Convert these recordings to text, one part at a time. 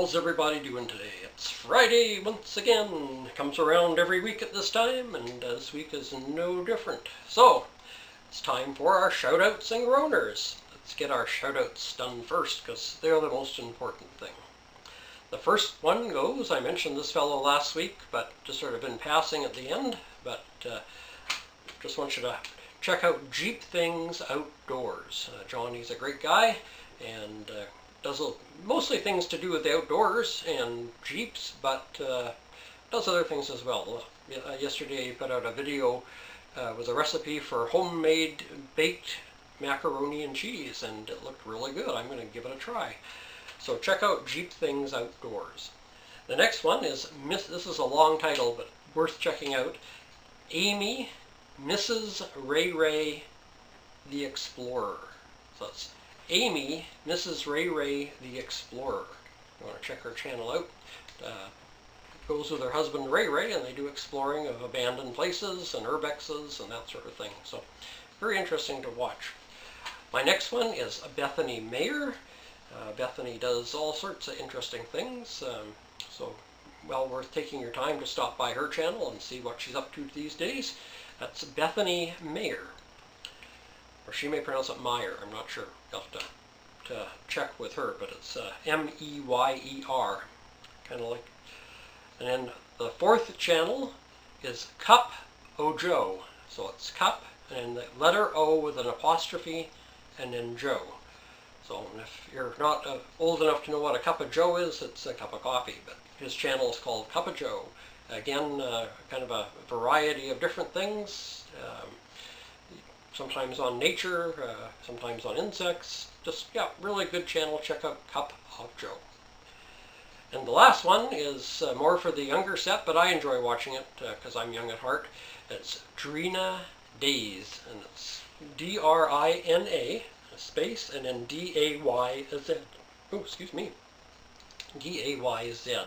How's everybody doing today? It's Friday once again. Comes around every week at this time, and this week is no different. So, it's time for our shout-outs and groaners. Let's get our shout-outs done first, because they're the most important thing. The first one goes, I mentioned this fellow last week, but just sort of in passing at the end, but just want you to check out Jeep Things Outdoors. Johnny's a great guy, and does mostly things to do with the outdoors and Jeeps, but does other things as well. Yesterday he put out a video with a recipe for homemade baked macaroni and cheese, and it looked really good. I'm going to give it a try. So check out Jeep Things Outdoors. The next one is, this is a long title, but worth checking out, Amy, Mrs. Ray the Explorer. So it's Amy, Mrs. Ray the Explorer. You want to check her channel out. Goes with her husband Ray, and they do exploring of abandoned places and urbexes and that sort of thing. So very interesting to watch. My next one is Bethany Meyer. Bethany does all sorts of interesting things. So well worth taking your time to stop by her channel and see what she's up to these days. That's Bethany Meyer. Or she may pronounce it Meyer, I'm not sure. You'll have to check with her, but it's M-E-Y-E-R, kind of like. And then the fourth channel is Cup O Joe. So it's Cup, and the letter O with an apostrophe, and then Joe. So if you're not old enough to know what a cup of Joe is, it's a cup of coffee, but his channel is called Cup of Joe. Again, kind of a variety of different things. Sometimes on nature, sometimes on insects. Just, yeah, really good channel. Check out Cup of Joe. And the last one is more for the younger set, but I enjoy watching it because I'm young at heart. It's Drina Dayz, and it's D-R-I-N-A, space, and then D-A-Y-Z. Oh, excuse me. D-A-Y-Z.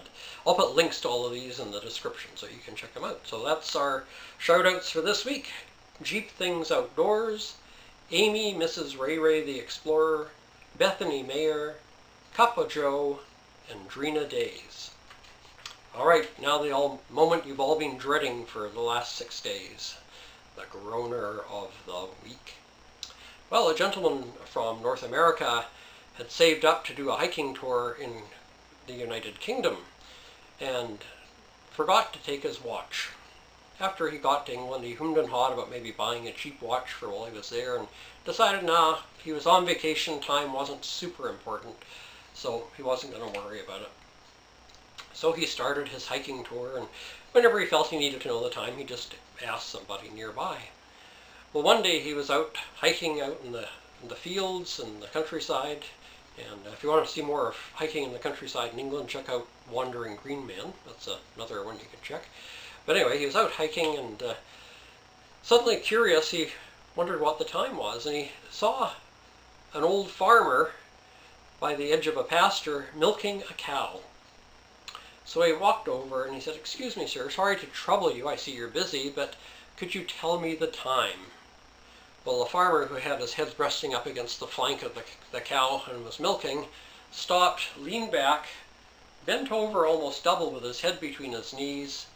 I'll put links to all of these in the description so you can check them out. So that's our shout-outs for this week. Jeep Things Outdoors, Amy, Mrs. Ray the Explorer, Bethany Meyer, Cup of Joe, and Drina Dayz. Alright, now the moment you've all been dreading for the last 6 days, the Groaner of the week. Well, a gentleman from North America had saved up to do a hiking tour in the United Kingdom and forgot to take his watch. After he got to England, he hummed and hawed about maybe buying a cheap watch for while he was there, and decided, nah, he was on vacation, time wasn't super important, so he wasn't going to worry about it. So he started his hiking tour, and whenever he felt he needed to know the time, he just asked somebody nearby. Well, one day he was out hiking out in the fields and the countryside, and if you want to see more of hiking in the countryside in England, check out Wandering Green Man. That's another one you can check. But anyway, he was out hiking, and suddenly curious, he wondered what the time was, and he saw an old farmer by the edge of a pasture milking a cow. So he walked over and he said, "Excuse me, sir, sorry to trouble you, I see you're busy, but could you tell me the time?" Well, the farmer, who had his head resting up against the flank of the cow and was milking, stopped, leaned back, bent over almost double with his head between his knees,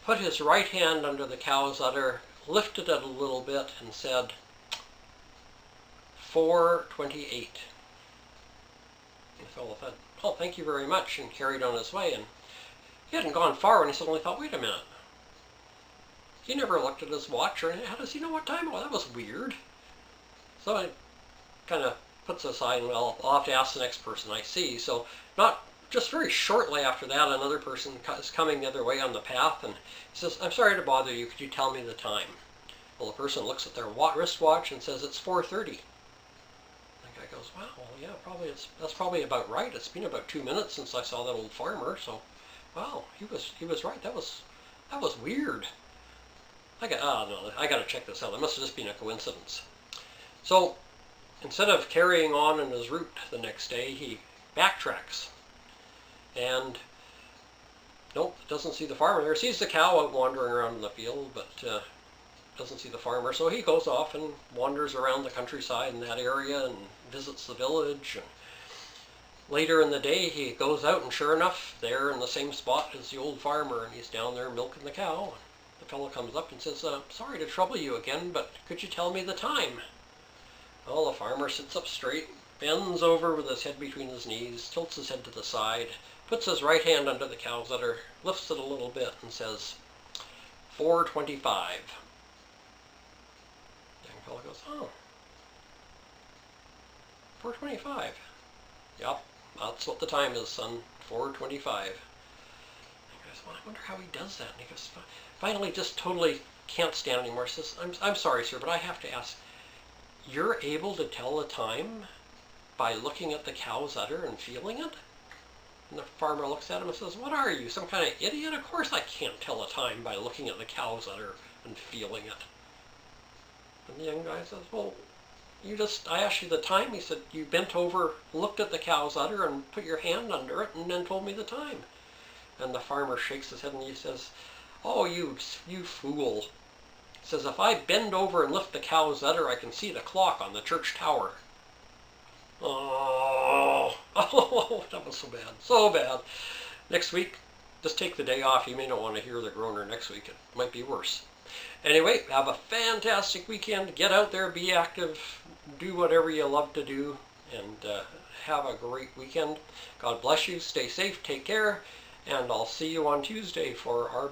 put his right hand under the cow's udder, lifted it a little bit, and said, 4:28. The fellow said, "Oh, thank you very much," and carried on his way. And he hadn't gone far when he suddenly thought, wait a minute. He never looked at his watch, or how does he know what time it was? That was weird. So he kind of puts aside, well, I'll have to ask the next person I see. So not just very shortly after that, another person is coming the other way on the path, and he says, "I'm sorry to bother you, could you tell me the time?" Well, the person looks at their wristwatch and says, "It's 4:30. The guy goes, "Wow, well, yeah, that's probably about right. It's been about 2 minutes since I saw that old farmer, so, wow, he was right. That was weird. I got to check this out. It must have just been a coincidence." So instead of carrying on in his route the next day, he backtracks. And nope, doesn't see the farmer there. Sees the cow out wandering around in the field, but doesn't see the farmer. So he goes off and wanders around the countryside in that area and visits the village. And Later in the day, he goes out, and sure enough, there in the same spot is the old farmer, and he's down there milking the cow. The fellow comes up and says, sorry to trouble you again, but could you tell me the time? Well, the farmer sits up straight, bends over with his head between his knees, tilts his head to the side, puts his right hand under the cow's udder, lifts it a little bit, and says, 4:25. The young fellow goes, oh, 4:25. Yep, that's what the time is, son, 4:25. He goes, well, I wonder how he does that. And he goes, finally just totally can't stand anymore. He says, I'm sorry, sir, but I have to ask, you're able to tell the time by looking at the cow's udder and feeling it? And the farmer looks at him and says, what are you, some kind of idiot? Of course I can't tell the time by looking at the cow's udder and feeling it. And the young guy says, well, I asked you the time. He said, you bent over, looked at the cow's udder and put your hand under it and then told me the time. And the farmer shakes his head and he says, oh, you fool. He says, if I bend over and lift the cow's udder, I can see the clock on the church tower. Oh, that was so bad, so bad. Next week, just take the day off. You may not want to hear the groaner next week. It might be worse. Anyway, have a fantastic weekend. Get out there, be active, do whatever you love to do, and have a great weekend. God bless you. Stay safe. Take care. And I'll see you on Tuesday for our